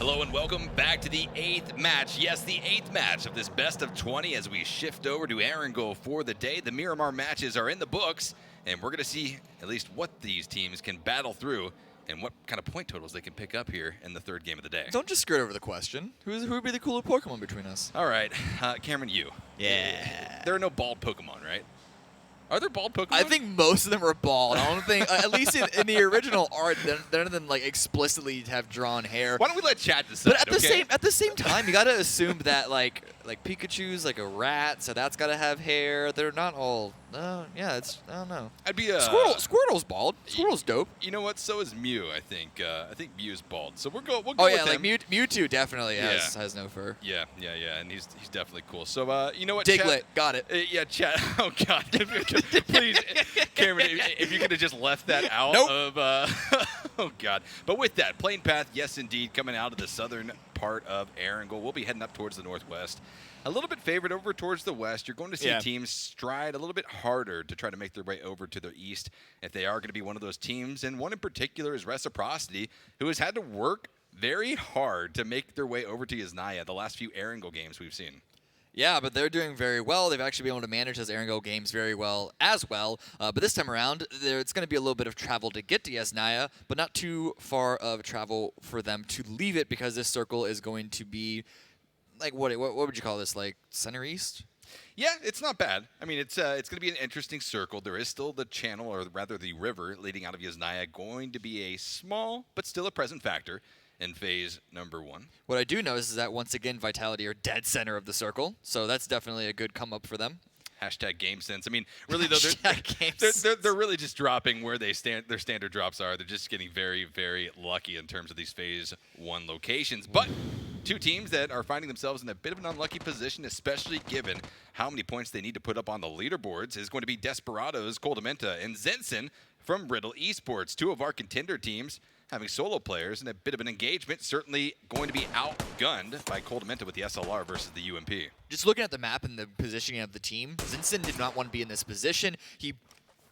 Hello and welcome back to the 8th match. Yes, the 8th match of this best of 20 as we shift over to Erangel for the day. The Miramar matches are in the books, and we're going to see at least what these teams can battle through and what kind of point totals they can pick up here in the third game of the day. Don't just skirt over the question. Who would be the cooler Pokemon between us? All right, Cameron, you. Yeah. There are no bald Pokemon, right? Are there bald Pokemon? I think most of them are bald. I don't think, at least in the original art, none of them like explicitly have drawn hair. Why don't we let Chad decide? But at the same time, you gotta assume that like Pikachu's like a rat, so that's gotta have hair. They're not all. Yeah, it's I don't know. I'd be Squirtle's bald. Squirtle's dope. You know what? So is Mew. I think Mew's bald. So we'll go. Oh yeah, with like him. Mewtwo definitely has no fur. Yeah, and he's definitely cool. So you know what? Diglett, Chad, got it. Yeah, Chad. Oh God, please, Cameron, if you could have just left that out of. Oh God. But with that, Plain Path, yes indeed, coming out of the southern part of Erangel. We'll be heading up towards the northwest. A little bit favored over towards the west. You're going to see teams stride a little bit harder to try to make their way over to the east if they are going to be one of those teams. And one in particular is Reciprocity, who has had to work very hard to make their way over to Yasnaya the last few Erangel games we've seen. Yeah, but they're doing very well. They've actually been able to manage those Erangel games very well as well. But this time around, it's going to be a little bit of travel to get to Yasnaya, but not too far of travel for them to leave it because this circle is going to be, like, what would you call this, like center east? Yeah, it's not bad. I mean, it's going to be an interesting circle. There is still the channel, or rather the river, leading out of Yasnaya, going to be a small but still a present factor in phase number 1. What I do notice is that, once again, Vitality are dead center of the circle, so that's definitely a good come-up for them. Hashtag game sense. I mean, really, though, they're really just dropping where their standard drops are. They're just getting very, very lucky in terms of these phase 1 locations. But two teams that are finding themselves in a bit of an unlucky position, especially given how many points they need to put up on the leaderboards, is going to be Desperado's Coldamenta and Zenson from Riddle Esports, two of our contender teams having solo players and a bit of an engagement, certainly going to be outgunned by Coldamenta with the SLR versus the UMP. Just looking at the map and the positioning of the team, Zinson did not want to be in this position. He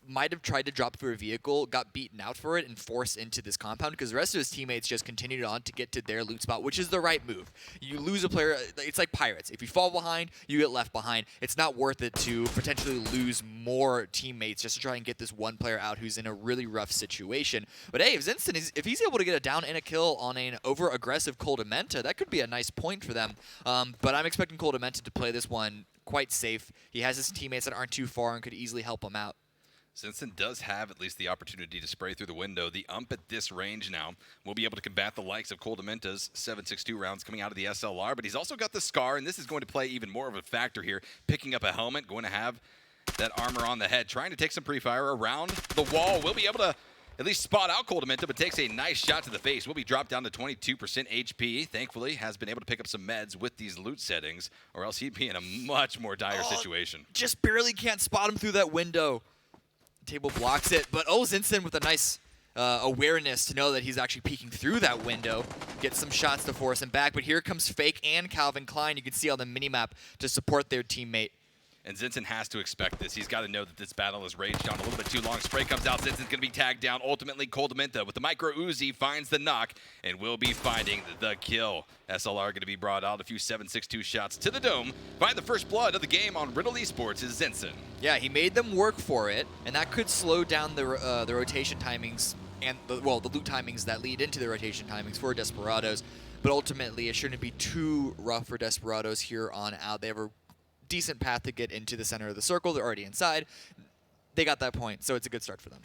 might have tried to drop through a vehicle, got beaten out for it, and forced into this compound because the rest of his teammates just continued on to get to their loot spot, which is the right move. You lose a player, it's like Pirates. If you fall behind, you get left behind. It's not worth it to potentially lose more teammates just to try and get this one player out who's in a really rough situation. But hey, if he's able to get a down and a kill on an over-aggressive Coldamenta, that could be a nice point for them. But I'm expecting Coldamenta to play this one quite safe. He has his teammates that aren't too far and could easily help him out. Zenson does have at least the opportunity to spray through the window. The ump at this range now will be able to combat the likes of Coldamenta's 7.62 rounds coming out of the SLR, but he's also got the Scar, and this is going to play even more of a factor here. Picking up a helmet, going to have that armor on the head, trying to take some pre-fire around the wall. Will be able to at least spot out Coldamenta, but takes a nice shot to the face. Will be dropped down to 22% HP. Thankfully, has been able to pick up some meds with these loot settings, or else he'd be in a much more dire situation. Just barely can't spot him through that window. Table blocks it, but Zinson with a nice awareness to know that he's actually peeking through that window. Gets some shots to force him back, but here comes Fake and Calvin Klein. You can see on the minimap to support their teammate. And Zinson has to expect this. He's got to know that this battle has raged on a little bit too long. Spray comes out. Zinson's going to be tagged down. Ultimately, Coldamenta with the micro Uzi finds the knock and will be finding the kill. SLR going to be brought out. A few 7.62 shots to the dome. Find the first blood of the game on Riddle Esports is Zinson. Yeah, he made them work for it, and that could slow down the rotation timings and the loot timings that lead into the rotation timings for Desperados. But ultimately, it shouldn't be too rough for Desperados here on out. They have a decent path to get into the center of the circle. They're already inside. They got that point, so it's a good start for them.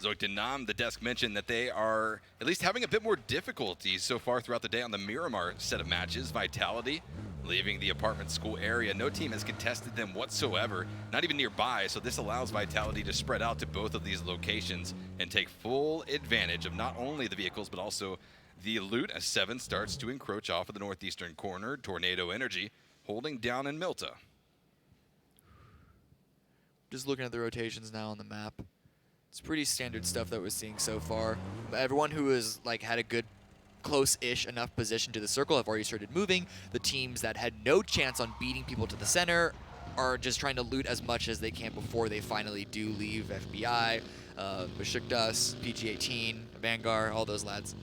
Zoekt and Naam, the desk mentioned that they are at least having a bit more difficulty so far throughout the day on the Miramar set of matches. Vitality leaving the apartment school area. No team has contested them whatsoever, not even nearby, so this allows Vitality to spread out to both of these locations and take full advantage of not only the vehicles but also the loot as 7 starts to encroach off of the northeastern corner. Tornado Energy holding down in Milta. Just looking at the rotations now on the map. It's pretty standard stuff that we're seeing so far. Everyone who has had a good close-ish enough position to the circle have already started moving. The teams that had no chance on beating people to the center are just trying to loot as much as they can before they finally do leave. FBI, Beşiktaş, PG-18, AVANGAR, all those lads.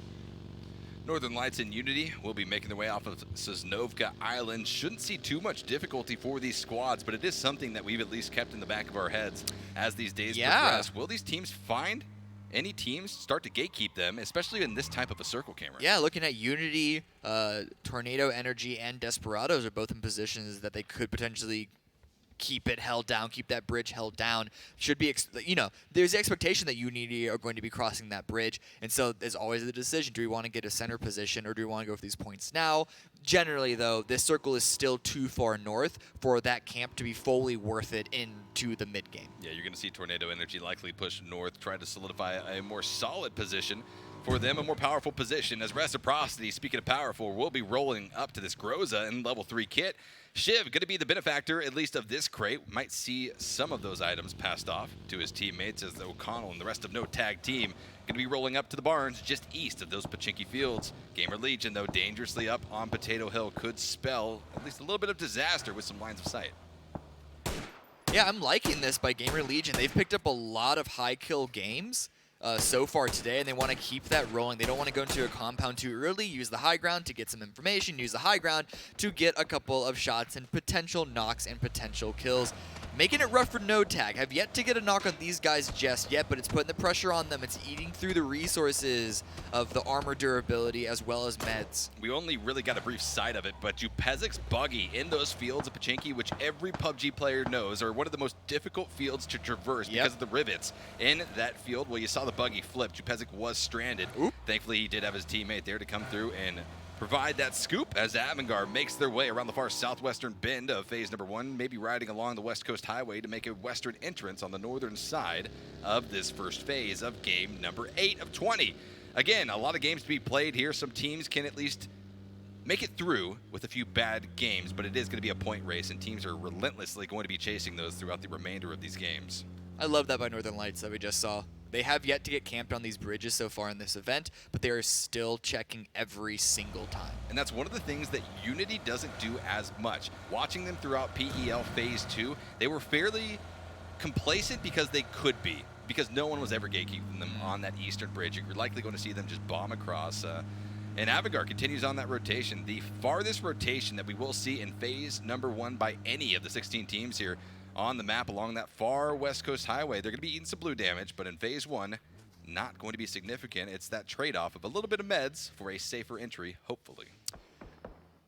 Northern Lights and Unity will be making their way off of Sosnovka Island. Shouldn't see too much difficulty for these squads, but it is something that we've at least kept in the back of our heads as these days progress. Will these teams find any teams start to gatekeep them, especially in this type of a circle camera? Yeah, looking at Unity, Tornado Energy, and Desperados are both in positions that they could potentially keep it held down, keep that bridge held down. Should be, there's the expectation that Unity are going to be crossing that bridge, and so there's always the decision: do we want to get a center position or do we want to go for these points now? Generally, though, this circle is still too far north for that camp to be fully worth it into the mid game. Yeah, you're going to see Tornado Energy likely push north, try to solidify a more solid position for them, a more powerful position, as Reciprocity, speaking of powerful, will be rolling up to this Groza in level 3 kit. Shiv going to be the benefactor, at least of this crate. Might see some of those items passed off to his teammates, as the O'Connell and the rest of No Tag team going to be rolling up to the barns just east of those Pachinki fields. GamerLegion, though, dangerously up on Potato Hill, could spell at least a little bit of disaster with some lines of sight. Yeah, I'm liking this by GamerLegion. They've picked up a lot of high kill games so far today, and they want to keep that rolling. They don't want to go into a compound too early, use the high ground to get some information, use the high ground to get a couple of shots and potential knocks and potential kills. Making it rough for No Tag. Have yet to get a knock on these guys just yet, but it's putting the pressure on them. It's eating through the resources of the armor durability as well as meds. We only really got a brief sight of it, but Jupezic's buggy in those fields of Pachinki, which every PUBG player knows are one of the most difficult fields to traverse because of the rivets in that field. Well, you saw the buggy flip. Jupezic was stranded. Oop. Thankfully, he did have his teammate there to come through and provide that scoop as AVANGAR makes their way around the far southwestern bend of phase number 1, maybe riding along the West Coast Highway to make a western entrance on the northern side of this first phase of game number 8 of 20. Again, a lot of games to be played here. Some teams can at least make it through with a few bad games, but it is going to be a point race, and teams are relentlessly going to be chasing those throughout the remainder of these games. I love that by Northern Lights that we just saw. They have yet to get camped on these bridges so far in this event, but they are still checking every single time. And that's one of the things that Unity doesn't do as much. Watching them throughout PEL Phase 2, they were fairly complacent because they could be, because no one was ever gatekeeping them on that eastern bridge. You're likely going to see them just bomb across. And AVANGAR continues on that rotation. The farthest rotation that we will see in phase number 1 by any of the 16 teams here on the map along that far West Coast Highway. They're going to be eating some blue damage, but in phase 1, not going to be significant. It's that trade-off of a little bit of meds for a safer entry, hopefully.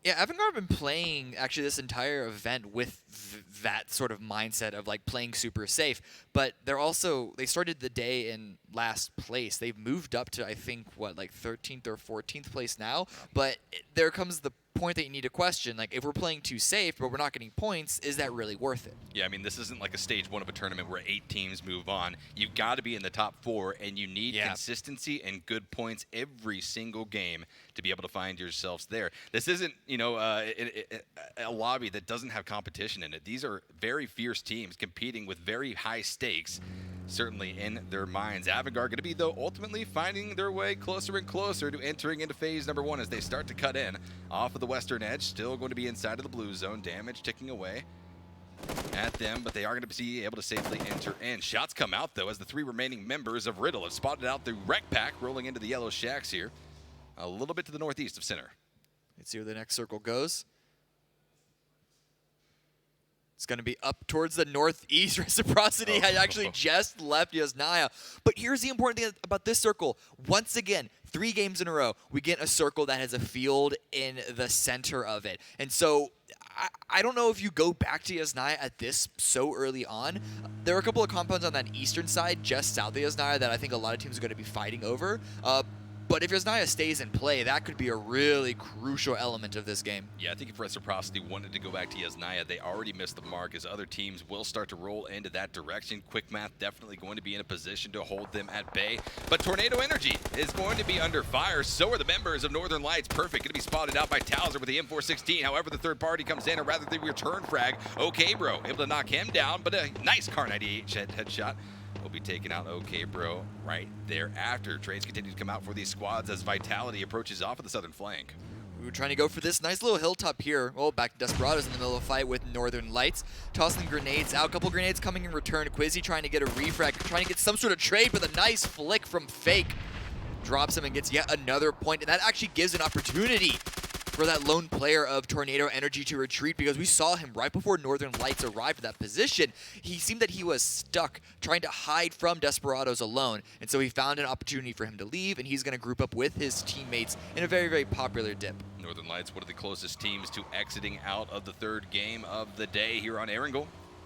Yeah, AVANGAR have been playing actually this entire event with that sort of mindset of like playing super safe, but they started the day in last place. They've moved up to, I think, what, like 13th or 14th place now, but there comes the point that you need to question, like, if we're playing too safe but we're not getting points, is that really worth it? Yeah, I mean, this isn't like a stage 1 of a tournament where 8 teams move on. You've got to be in the top 4, and you need consistency and good points every single game to be able to find yourselves there. This isn't, a lobby that doesn't have competition in it. These are very fierce teams competing with very high stakes, certainly in their minds. AVANGAR going to be, though, ultimately finding their way closer and closer to entering into phase number 1 as they start to cut in off of the western edge. Still going to be inside of the blue zone. Damage ticking away at them, but they are going to be able to safely enter in. Shots come out, though, as the 3 remaining members of Riddle have spotted out the wreck pack rolling into the yellow shacks here, a little bit to the northeast of center. Let's see where the next circle goes. It's going to be up towards the northeast. Reciprocity had actually just left Yasnaya. But here's the important thing about this circle. Once again, 3 games in a row, we get a circle that has a field in the center of it. And so I don't know if you go back to Yasnaya at this so early on. There are a couple of compounds on that eastern side just south of Yasnaya that I think a lot of teams are going to be fighting over. But if Yasnaya stays in play, that could be a really crucial element of this game. Yeah, I think if Reciprocity wanted to go back to Yasnaya, they already missed the mark, as other teams will start to roll into that direction. Quickmath definitely going to be in a position to hold them at bay. But Tornado Energy is going to be under fire. So are the members of Northern Lights. Perfect. Going to be spotted out by Towser with the M416. However, the third party comes in, or rather the return frag. Okay, bro. Able to knock him down, but a nice Car 98 headshot will be taken out. Okay, bro, right thereafter. Trades continue to come out for these squads as Vitality approaches off of the southern flank. We were trying to go for this nice little hilltop here. Oh, back to Desperado's in the middle of a fight with Northern Lights. Tossing grenades out. A couple grenades coming in return. Quizzy trying to get a refrag, trying to get some sort of trade with a nice flick from Fake. drops him and gets yet another point, and that actually gives an opportunity for that lone player of Tornado Energy to retreat, because we saw him right before Northern Lights arrived at that position. He seemed that he was stuck trying to hide from Desperados alone, and so he found an opportunity for him to leave, and he's going to group up with his teammates in a very, very popular dip. Northern Lights, one of the closest teams to exiting out of the third game of the day here on Erangel,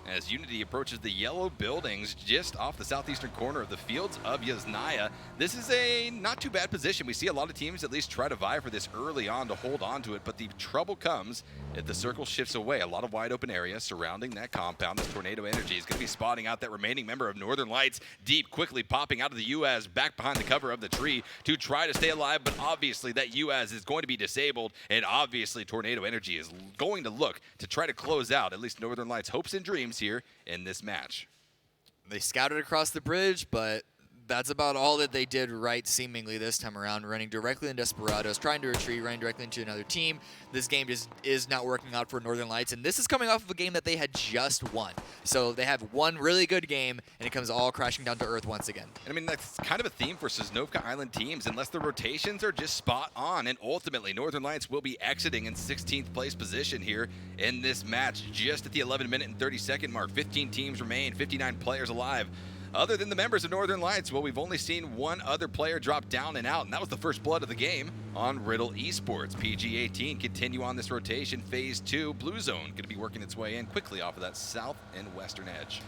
as Unity approaches the yellow buildings just off the southeastern corner of the fields of Yasnaya. This is a not too bad position. We see a lot of teams at least try to vie for this early on to hold on to it, but the trouble comes if the circle shifts away. A lot of wide open area surrounding that compound. This Tornado Energy is going to be spotting out that remaining member of Northern Lights deep, quickly popping out of the UAZ back behind the cover of the tree to try to stay alive, but obviously that UAZ is going to be disabled, and obviously Tornado Energy is going to look to try to close out at least Northern Lights' hopes and dreams here in this match. They scouted across the bridge, but that's about all that they did right seemingly this time around, running directly into Desperados, trying to retreat, running directly into another team. This game just is not working out for Northern Lights, and this is coming off of a game that they had just won. So they have one really good game, and it comes all crashing down to earth once again. And I mean, that's kind of a theme for Sosnovka Island teams, unless the rotations are just spot on, and ultimately Northern Lights will be exiting in 16th place position here in this match, just at the 11-minute and 30-second mark. 15 teams remain, 59 players alive. Other than the members of Northern Lights, well, we've only seen one other player drop down and out, and that was the first blood of the game on Riddle Esports. PG-18 continue on this rotation. Phase 2, Blue Zone going to be working its way in quickly off of that south and western edge.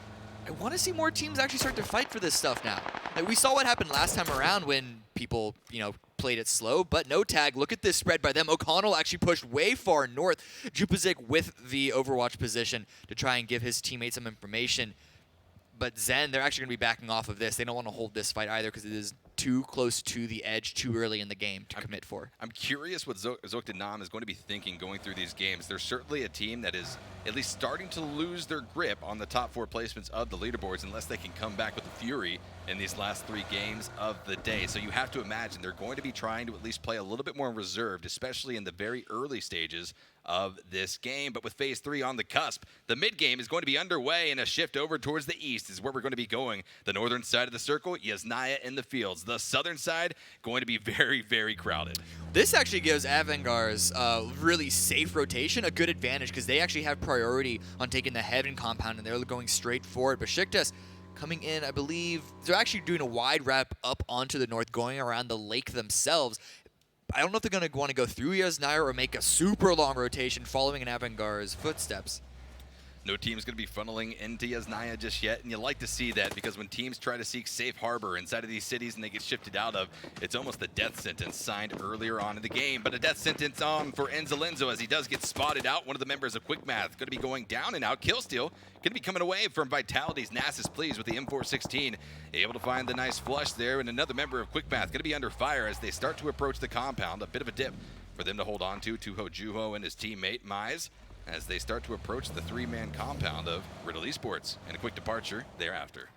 I want to see more teams actually start to fight for this stuff now. Like, we saw what happened last time around when people, played it slow, but no tag. Look at this spread by them. O'Connell actually pushed way far north. Jupazik with the Overwatch position to try and give his teammates some information. But Zen, they're actually going to be backing off of this. They don't want to hold this fight either because it is too close to the edge too early in the game to commit for. I'm curious what Zoekt and Naam is going to be thinking going through these games. They're certainly a team that is at least starting to lose their grip on the top 4 placements of the leaderboards unless they can come back with a fury in these last 3 games of the day. So you have to imagine they're going to be trying to at least play a little bit more reserved, especially in the very early stages of this game. But with Phase 3 on the cusp, the mid-game is going to be underway, and a shift over towards the east is where we're going to be going. The northern side of the circle, Yasnaya in the fields. The southern side, going to be very, very crowded. This actually gives AVANGAR's really safe rotation a good advantage because they actually have priority on taking the heaven compound, and they're going straight forward. Beşiktaş coming in, I believe, they're actually doing a wide wrap up onto the north, going around the lake themselves. I don't know if they're going to want to go through Yasnaya or make a super long rotation following in AVANGAR's footsteps. No team's going to be funneling into Yasnaya just yet, and you like to see that because when teams try to seek safe harbor inside of these cities and they get shifted out of, it's almost the death sentence signed earlier on in the game. But a death sentence on for Enzelenzo as he does get spotted out. One of the members of Quickmath going to be going down and out. Killsteal going to be coming away from Vitality's Nasus Please with the M416. Able to find the nice flush there, and another member of Quickmath going to be under fire as they start to approach the compound. A bit of a dip for them to hold on to. Tuho Juho and his teammate Mize as they start to approach the 3-man compound of Riddle Esports, and a quick departure thereafter.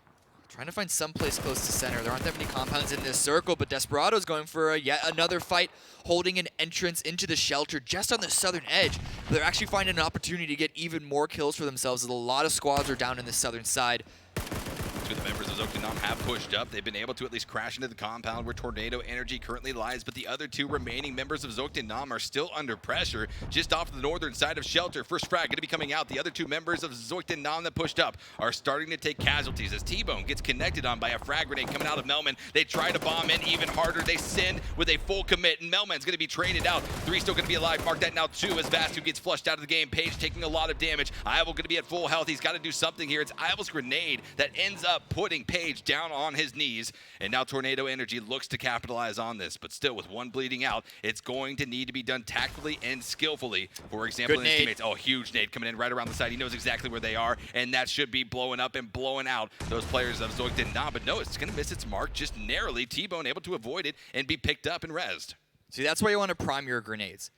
Trying to find someplace close to center. There aren't that many compounds in this circle, but Desperado's going for yet another fight, holding an entrance into the shelter just on the southern edge. They're actually finding an opportunity to get even more kills for themselves as a lot of squads are down in the southern side. 2 of the members of Zoekt and Naam have pushed up. They've been able to at least crash into the compound where Tornado Energy currently lies, but the other 2 remaining members of Zoekt and Naam are still under pressure just off the northern side of shelter. First frag going to be coming out. The other 2 members of Zoekt and Naam that pushed up are starting to take casualties as T-Bone gets connected on by a frag grenade coming out of Melman. They try to bomb in even harder. They send with a full commit, and Melman's going to be traded out. 3 still going to be alive. Mark that now 2 as Vastu gets flushed out of the game. Page taking a lot of damage. Ivel going to be at full health. He's got to do something here. It's Ivel's grenade that ends up putting Page down on his knees, and now Tornado Energy looks to capitalize on this, but still with 1 bleeding out, it's going to need to be done tactfully and skillfully. For example, his teammates, huge nade coming in right around the side. He knows exactly where they are, and that should be blowing up and blowing out those players of Zoekt and Naam, but no, it's going to miss its mark just narrowly. T-Bone able to avoid it and be picked up and rezzed. See, that's where you want to prime your grenades.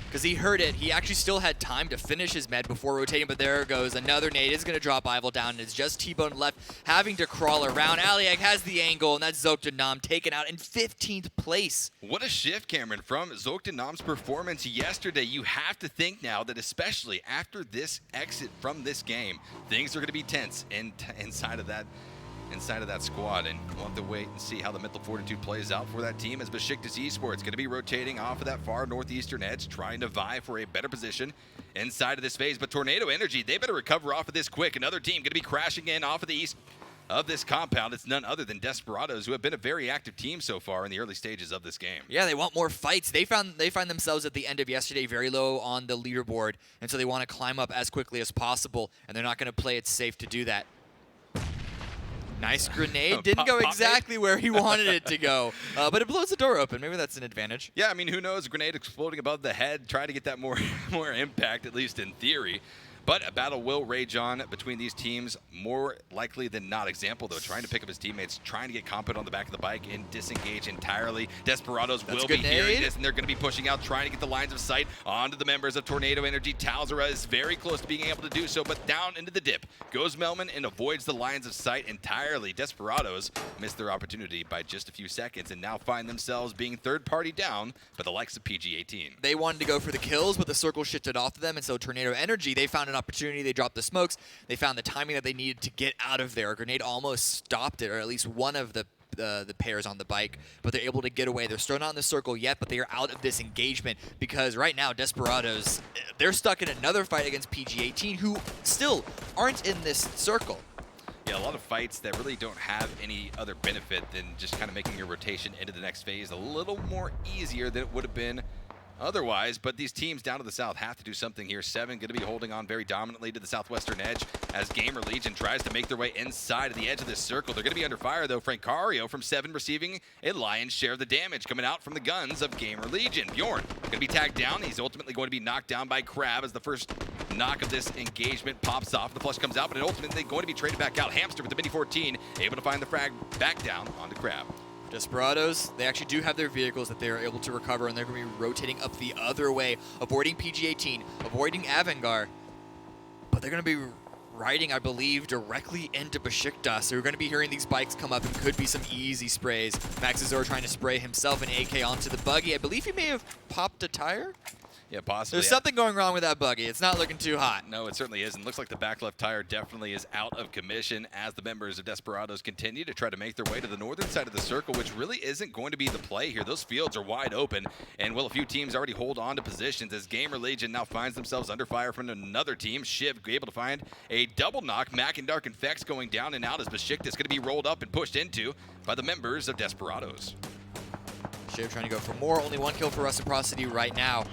Because he heard it. He actually still had time to finish his med before rotating, but there goes another nade. It's going to drop Ivel down, and it's just T-Bone left having to crawl around. Aliag has the angle, and that's Zoekt and Naam taken out in 15th place. What a shift, Cameron, from Zoekt and Naam's performance yesterday. You have to think now that especially after this exit from this game, things are going to be tense inside of that inside of that squad, and we'll have to wait and see how the mental fortitude plays out for that team, as Beşiktaş Esports going to be rotating off of that far northeastern edge, trying to vie for a better position inside of this phase. But Tornado Energy, they better recover off of this quick. Another team going to be crashing in off of the east of this compound. It's none other than Desperados, who have been a very active team so far in the early stages of this game. Yeah, they want more fights. They find themselves at the end of yesterday very low on the leaderboard, and so they want to climb up as quickly as possible, and they're not going to play it safe to do that. Nice grenade. Didn't go exactly where he wanted it to go, but it blows the door open. Maybe that's an advantage. Yeah, I mean, who knows? A grenade exploding above the head. Try to get that more impact, at least in theory. But a battle will rage on between these teams, more likely than not. Example, though, trying to pick up his teammates, trying to get competent on the back of the bike and disengage entirely. Desperados will be hearing this, and they're going to be pushing out, trying to get the lines of sight onto the members of Tornado Energy. Talzera is very close to being able to do so, but down into the dip goes Melman and avoids the lines of sight entirely. Desperados missed their opportunity by just a few seconds and now find themselves being third-party down by the likes of PG-18. They wanted to go for the kills, but the circle shifted off of them, and so Tornado Energy, they found an opportunity. They dropped the smokes. They found the timing that they needed to get out of there. A grenade almost stopped it, or at least one of the pairs on the bike, but they're able to get away. They're still not in the circle yet, but they are out of this engagement because right now Desperados, they're stuck in another fight against PG-18, who still aren't in this circle. Yeah, a lot of fights that really don't have any other benefit than just kind of making your rotation into the next phase a little more easier than it would have been otherwise. But these teams down to the south have to do something here. Seven going to be holding on very dominantly to the southwestern edge as GamerLegion tries to make their way inside of the edge of this circle. They're going to be under fire, though. Francario from Seven receiving a lion's share of the damage coming out from the guns of GamerLegion. Bjorn going to be tagged down. He's ultimately going to be knocked down by Crab as the first knock of this engagement pops off. The flush comes out, but ultimately going to be traded back out. Hamster with the Mini 14 able to find the frag back down onto Crab. Desperados, they actually do have their vehicles that they are able to recover, and they're going to be rotating up the other way, avoiding PG-18, avoiding AVANGAR, but they're going to be riding, I believe, directly into Beşiktaş. So we're going to be hearing these bikes come up and could be some easy sprays. Maxazor trying to spray himself an AK onto the buggy. I believe he may have popped a tire. Yeah, possibly. There's something going wrong with that buggy. It's not looking too hot. No, it certainly isn't. Looks like the back left tire definitely is out of commission as the members of Desperados continue to try to make their way to the northern side of the circle, which really isn't going to be the play here. Those fields are wide open, and will a few teams already hold on to positions as GamerLegion now finds themselves under fire from another team. Shiv able to find a double knock. Mac and Dark and Fex going down and out as Beşiktaş is going to be rolled up and pushed into by the members of Desperados. Shiv trying to go for more. Only one kill for Reciprocity right now.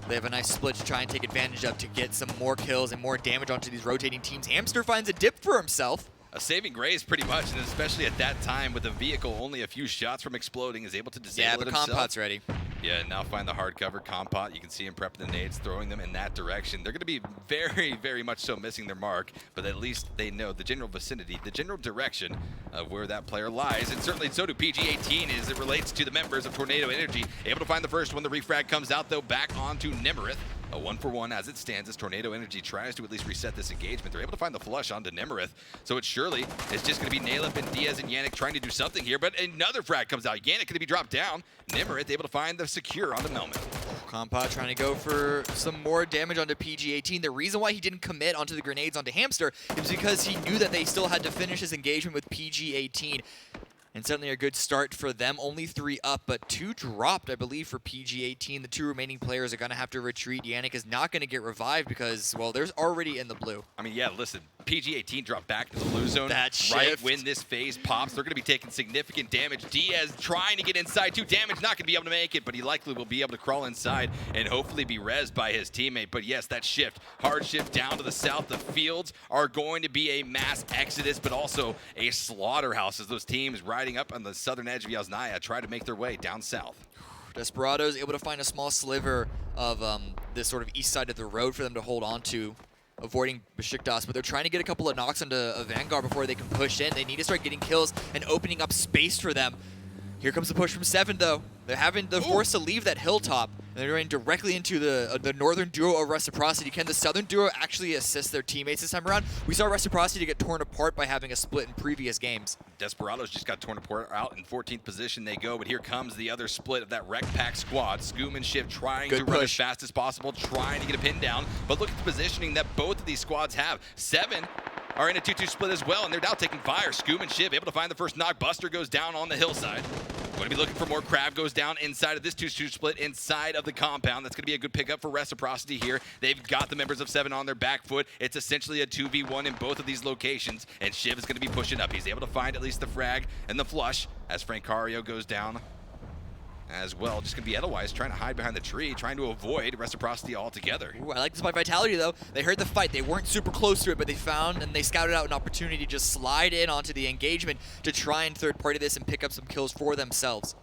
They have a nice split to try and take advantage of to get some more kills and more damage onto these rotating teams. Hamster finds a dip for himself. A saving grace pretty much, and especially at that time with the vehicle only a few shots from exploding is able to disable it himself. Yeah, the Compot's ready. Yeah, now find the hard cover. Compot, you can see him prepping the nades, throwing them in that direction. They're going to be very, very much so missing their mark, but at least they know the general vicinity, the general direction of where that player lies. And certainly so do PG-18 as it relates to the members of Tornado Energy. Able to find the first one. The refrag comes out, though, back onto Nemerith. A 1-for-1 as it stands as Tornado Energy tries to at least reset this engagement. They're able to find the flush onto Nemerith. So it surely is just going to be Nalip and Diaz and Yannick trying to do something here, but another frag comes out. Yannick going to be dropped down. Nemerith able to find the secure onto Melman. Compot trying to go for some more damage onto PG-18. The reason why he didn't commit onto the grenades onto Hamster is because he knew that they still had to finish his engagement with PG-18. And certainly a good start for them. Only 3 up, but 2 dropped, I believe, for PG-18. The 2 remaining players are going to have to retreat. Yannick is not going to get revived because, well, there's already in the blue. I mean, yeah, listen, PG-18 dropped back to the blue zone That right shift. when this phase pops. They're going to be taking significant damage. Diaz trying to get inside. 2 damage, not going to be able to make it, but he likely will be able to crawl inside and hopefully be rezzed by his teammate. But yes, that shift, hard shift down to the south. The fields are going to be a mass exodus, but also a slaughterhouse as those teams riding up on the southern edge of Yasnaya try to make their way down south. Desperado is able to find a small sliver of this sort of east side of the road for them to hold on to, avoiding Beşiktaş, but they're trying to get a couple of knocks onto AVANGAR before they can push in. They need to start getting kills and opening up space for them. Here comes the push from Seven, though. They're forced to leave that hilltop, and they're going directly into the northern duo of Reciprocity. Can the southern duo actually assist their teammates this time around? We saw Reciprocity get torn apart by having a split in previous games. Desperados just got torn apart. Out in 14th position they go, but here comes the other split of that Rec Pack squad. Scoom and Shiv trying to run as fast as possible, trying to get a pin down, but look at the positioning that both of these squads have. Seven are in a 2-2 split as well, and they're now taking fire. Scoom and Shiv able to find the first knock. Buster goes down on the hillside. Going to be looking for more. Crab goes down inside of this 2-2 split inside of the compound. That's going to be a good pickup for Reciprocity here. They've got the members of 7 on their back foot. It's essentially a 2v1 in both of these locations, and Shiv is going to be pushing up. He's able to find at least the frag and the flush as Francario goes down as well. Just going to be Edelweiss trying to hide behind the tree, trying to avoid Reciprocity altogether. Ooh, I like this by Vitality, though. They heard the fight. They weren't super close to it, but they found and they scouted out an opportunity to just slide in onto the engagement to try and third-party this and pick up some kills for themselves.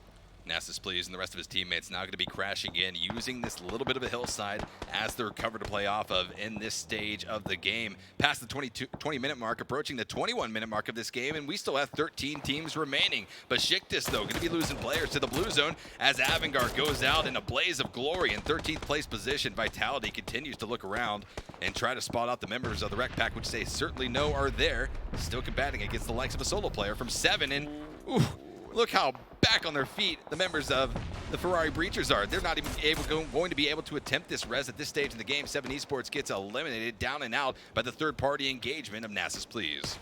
Nasus, please, and the rest of his teammates now going to be crashing in, using this little bit of a hillside as their cover to play off of in this stage of the game. Past the 20-minute mark, approaching the 21-minute mark of this game, and we still have 13 teams remaining. Beşiktaş, though, going to be losing players to the blue zone as AVANGAR goes out in a blaze of glory in 13th place position. Vitality continues to look around and try to spot out the members of the Rec Pack, which they certainly know are there, still combating against the likes of a solo player from 7, and ooh, look how back on their feet the members of the Ferrari Breachers are. They're not even going to be able to attempt this res at this stage in the game. 7 Esports gets eliminated down and out by the third-party engagement of Nasus, please.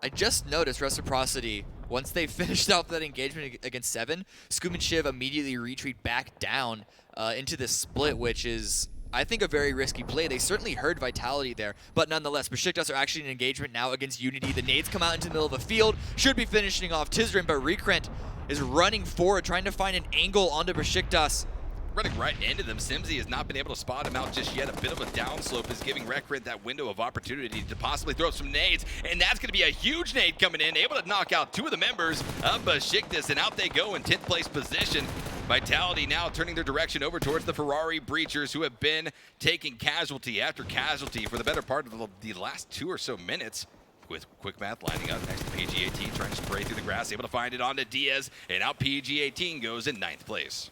I just noticed Reciprocity, once they finished out that engagement against 7, Scoom and Shiv immediately retreat back down into this split, which is, I think, a very risky play. They certainly heard Vitality there, but nonetheless, Beşiktaş are actually in engagement now against Unity. The nades come out into the middle of the field, should be finishing off Tizrin, but Recrent is running forward, trying to find an angle onto Beşiktaş. Running right into them. Simsy has not been able to spot him out just yet. A bit of a downslope is giving Recrent that window of opportunity to possibly throw some nades, and that's going to be a huge nade coming in, able to knock out 2 of the members of Beşiktaş, and out they go in 10th place position. Vitality now turning their direction over towards the Ferrari Breachers, who have been taking casualty after casualty for the better part of the last 2 or so minutes. With Quickmath lining up next to PG-18, trying to spray through the grass, able to find it onto Diaz, and out PG-18 goes in 9th place.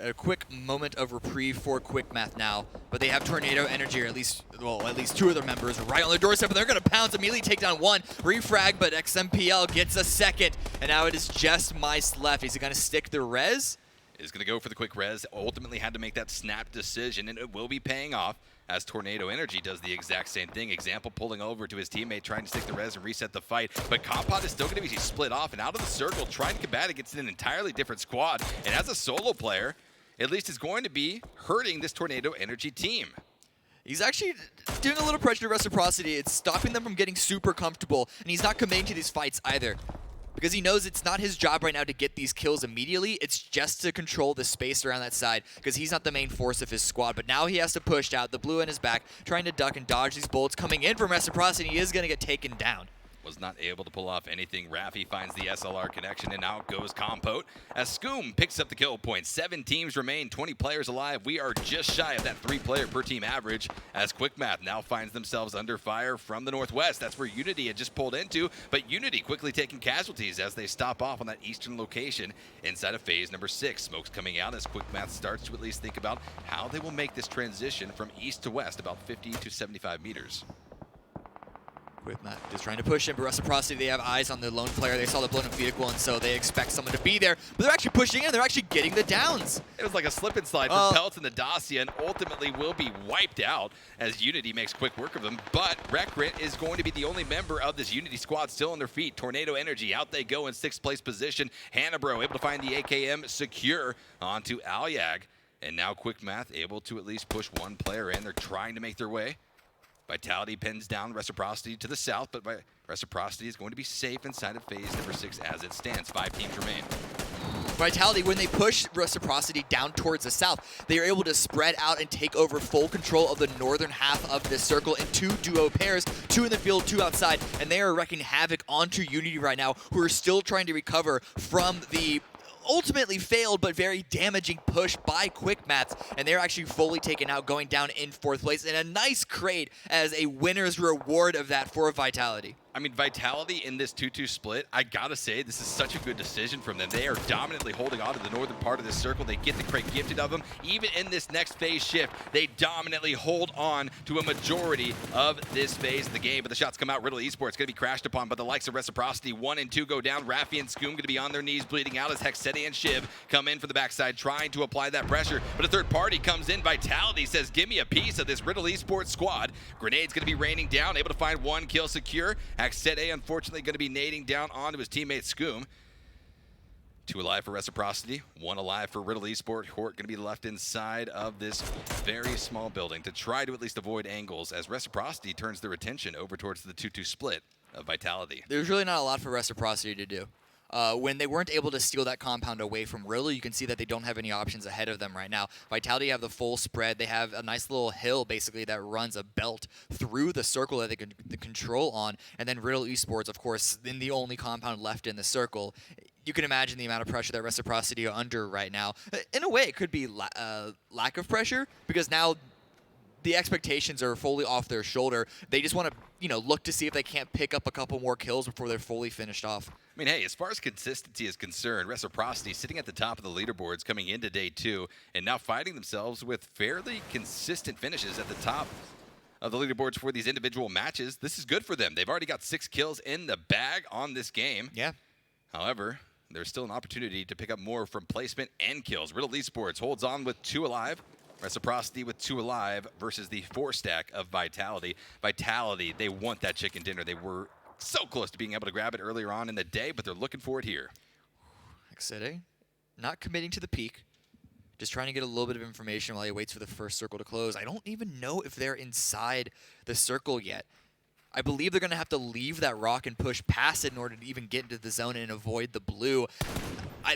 A quick moment of reprieve for Quickmath now, but they have Tornado Energy, or at least 2 of their members right on their doorstep, and they're going to pounce, immediately take down 1, refrag, but XMPL gets a 2nd, and now it is just Mice left. Is he going to stick the res? Is going to go for the quick res, ultimately had to make that snap decision, and it will be paying off as Tornado Energy does the exact same thing. Example pulling over to his teammate, trying to stick the res and reset the fight, but Kompot is still going to be split off and out of the circle, trying to combat against an entirely different squad, and as a solo player, at least is going to be hurting this Tornado Energy team. He's actually doing a little pressure to Reciprocity. It's stopping them from getting super comfortable, and he's not committing to these fights either, because he knows it's not his job right now to get these kills immediately. It's just to control the space around that side, because he's not the main force of his squad. But now he has to push out, the blue in his back, trying to duck and dodge these bullets coming in from Reciprocity. He is going to get taken down. Was not able to pull off anything. Raffi finds the SLR connection, and out goes Compote as Scoom picks up the kill point. 7 teams remain, 20 players alive. We are just shy of that 3-player per team average as Quickmath now finds themselves under fire from the northwest. That's where Unity had just pulled into, but Unity quickly taking casualties as they stop off on that eastern location inside of phase number 6. Smoke's coming out as Quickmath starts to at least think about how they will make this transition from east to west, about 50 to 75 meters. Quickmath just trying to push in, but Reciprocity, they have eyes on the lone player. They saw the blown up vehicle, and so they expect someone to be there. But they're actually pushing in. They're actually getting the downs. It was like a slip and slide for Peltz and the Dacia, and ultimately will be wiped out as Unity makes quick work of them. But Recrent is going to be the only member of this Unity squad still on their feet. Tornado Energy, out they go in 6th place position. Hannibro able to find the AKM secure onto Alyag. And now Quickmath able to at least push 1 player in. They're trying to make their way. Vitality pins down Reciprocity to the south, but Reciprocity is going to be safe inside of phase number 6 as it stands. 5 teams remain. Vitality, when they push Reciprocity down towards the south, they are able to spread out and take over full control of the northern half of this circle in 2 duo pairs, 2 in the field, 2 outside, and they are wrecking havoc onto Unity right now, who are still trying to recover from the ultimately failed but very damaging push by Quickmath, and they're actually fully taken out, going down in 4th place, and a nice crate as a winner's reward of that for Vitality. I mean, Vitality in this 2-2 split, I gotta say, this is such a good decision from them. They are dominantly holding on to the northern part of this circle. They get the crate gifted of them. Even in this next phase shift, they dominantly hold on to a majority of this phase of the game. But the shots come out. Riddle Esports gonna be crashed upon by the likes of Reciprocity. 1 and 2 go down. Raffi and Scoom gonna be on their knees, bleeding out as Hexeti and Shiv come in from the backside, trying to apply that pressure. But a third party comes in. Vitality says, give me a piece of this Riddle Esports squad. Grenade's gonna be raining down, able to find 1 kill secure. Hexeti, unfortunately, going to be nading down onto his teammate Scoom. 2 alive for Reciprocity, 1 alive for Riddle Esports. Hort going to be left inside of this very small building to try to at least avoid angles as Reciprocity turns their attention over towards the 2-2 split of Vitality. There's really not a lot for Reciprocity to do. When they weren't able to steal that compound away from Riddle, you can see that they don't have any options ahead of them right now. Vitality have the full spread. They have a nice little hill, basically, that runs a belt through the circle that they can control on. And then Riddle Esports, of course, in the only compound left in the circle. You can imagine the amount of pressure that Reciprocity are under right now. In a way, it could be lack of pressure, because now the expectations are fully off their shoulder. They just want to, look to see if they can't pick up a couple more kills before they're fully finished off. I mean, hey, as far as consistency is concerned, Reciprocity sitting at the top of the leaderboards coming into day 2 and now finding themselves with fairly consistent finishes at the top of the leaderboards for these individual matches. This is good for them. They've already got 6 kills in the bag on this game. Yeah. However, there's still an opportunity to pick up more from placement and kills. Riddle Esports holds on with 2 alive. Reciprocity with 2 alive versus the 4 stack of Vitality. Vitality, they want that chicken dinner. They were so close to being able to grab it earlier on in the day, but they're looking for it here. Hexeti, not committing to the peak. Just trying to get a little bit of information while he waits for the first circle to close. I don't even know if they're inside the circle yet. I believe they're going to have to leave that rock and push past it in order to even get into the zone and avoid the blue.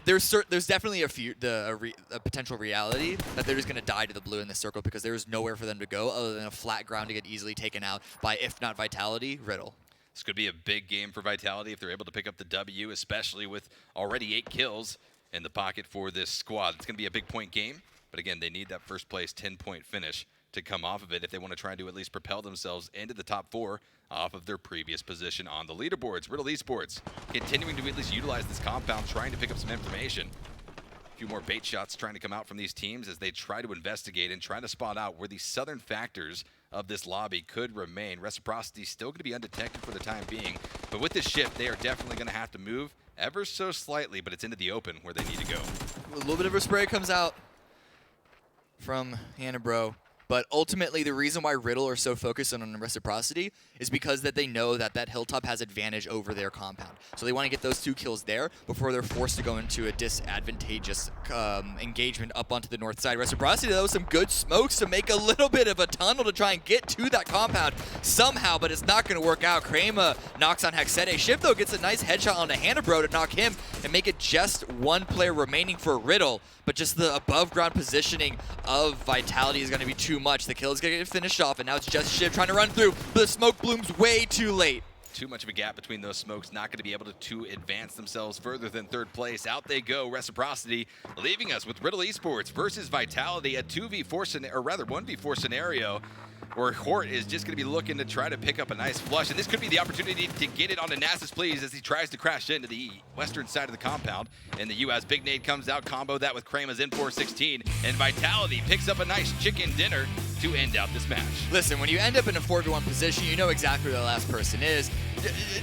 There's definitely a potential reality that they're just going to die to the blue in this circle because there's nowhere for them to go other than a flat ground to get easily taken out by, if not Vitality, Riddle. This could be a big game for Vitality if they're able to pick up the W, especially with already 8 kills in the pocket for this squad. It's going to be a big point game, but again, they need that first place 10-point finish to come off of it if they want to try to at least propel themselves into the top 4 off of their previous position on the leaderboards. Riddle Esports continuing to at least utilize this compound, trying to pick up some information. A few more bait shots trying to come out from these teams as they try to investigate and try to spot out where the southern factors of this lobby could remain. Reciprocity still going to be undetected for the time being, but with this shift, they are definitely going to have to move ever so slightly, but it's into the open where they need to go. A little bit of a spray comes out from Hannibro. But ultimately, the reason why Riddle are so focused on Reciprocity is because that they know that that hilltop has advantage over their compound. So they want to get those 2 kills there before they're forced to go into a disadvantageous engagement up onto the north side. Reciprocity, though, some good smokes to make a little bit of a tunnel to try and get to that compound somehow, but it's not going to work out. Krema knocks on Hexeti. Shiv, though, gets a nice headshot onto Hannibro to knock him and make it just 1 player remaining for Riddle. But just the above-ground positioning of Vitality is going to be too much. The kill is going to get finished off, and now it's just Shiv trying to run through, but the smoke blooms way too late. Too much of a gap between those smokes, not going to be able to advance themselves further than 3rd place. Out they go, Reciprocity, leaving us with Riddle Esports versus Vitality, a 2v4 scenario, or rather 1v4 scenario, where Hort is just going to be looking to try to pick up a nice flush. And this could be the opportunity to get it onto Nasus Please as he tries to crash into the western side of the compound. And the U.S. Big Nade comes out, combo that with Krema's N416. And Vitality picks up a nice chicken dinner to end out this match. Listen, when you end up in a 4v1 position, you know exactly where the last person is.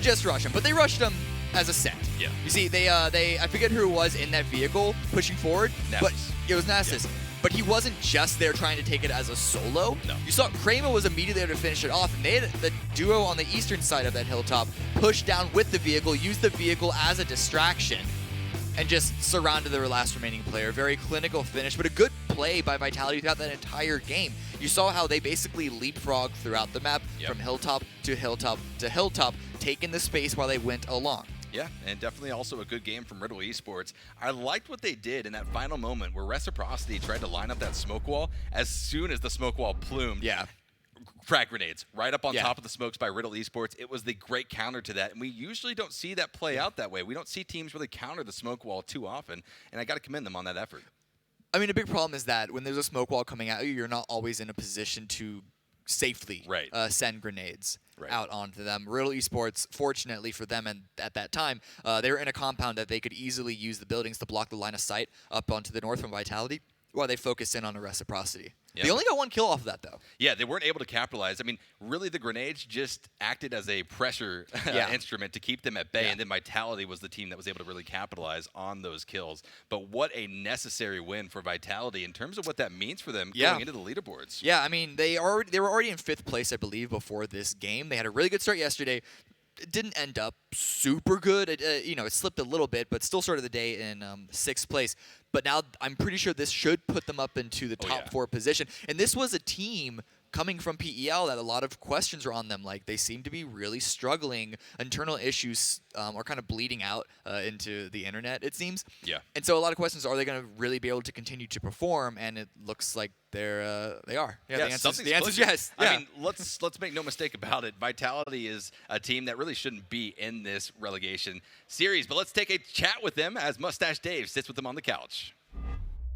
Just rush him. But they rushed him as a set. Yeah. You see, I forget who it was in that vehicle pushing forward. Nasus. But it was Nasus. Yeah. But he wasn't just there trying to take it as a solo. No. You saw Krema was immediately there to finish it off, and they had the duo on the eastern side of that hilltop push down with the vehicle, use the vehicle as a distraction, and just surrounded their last remaining player. Very clinical finish, but a good play by Vitality throughout that entire game. You saw how they basically leapfrogged throughout the map from hilltop to hilltop to hilltop, taking the space while they went along. Yeah, and definitely also a good game from Riddle Esports. I liked what they did in that final moment where Reciprocity tried to line up that smoke wall. As soon as the smoke wall plumed, frag grenades right up on top of the smokes by Riddle Esports. It was the great counter to that, and we usually don't see that play out that way. We don't see teams really counter the smoke wall too often, and I got to commend them on that effort. I mean, a big problem is that when there's a smoke wall coming at you, you're not always in a position to safely send grenades out onto them. Riddle Esports, fortunately for them, and at that time, they were in a compound that they could easily use the buildings to block the line of sight up onto the north from Vitality, while they focused in on a Reciprocity. Yep. They only got 1 kill off of that, though. Yeah, they weren't able to capitalize. I mean, really, the grenades just acted as a pressure instrument to keep them at bay, and then Vitality was the team that was able to really capitalize on those kills. But what a necessary win for Vitality in terms of what that means for them going into the leaderboards. Yeah, I mean, they were already in 5th place, I believe, before this game. They had a really good start yesterday. It didn't end up super good. It slipped a little bit, but still started the day in 6th place. But now I'm pretty sure this should put them up into the top 4 position. And this was a team coming from PEL that a lot of questions were on them. Like, they seem to be really struggling. Internal issues are kind of bleeding out into the internet, it seems. Yeah. And so a lot of questions, are they going to really be able to continue to perform? And it looks like they are. Yeah, the answer is yes. I mean, let's make no mistake about it. Vitality is a team that really shouldn't be in this relegation series. But let's take a chat with them as Mustache Dave sits with them on the couch.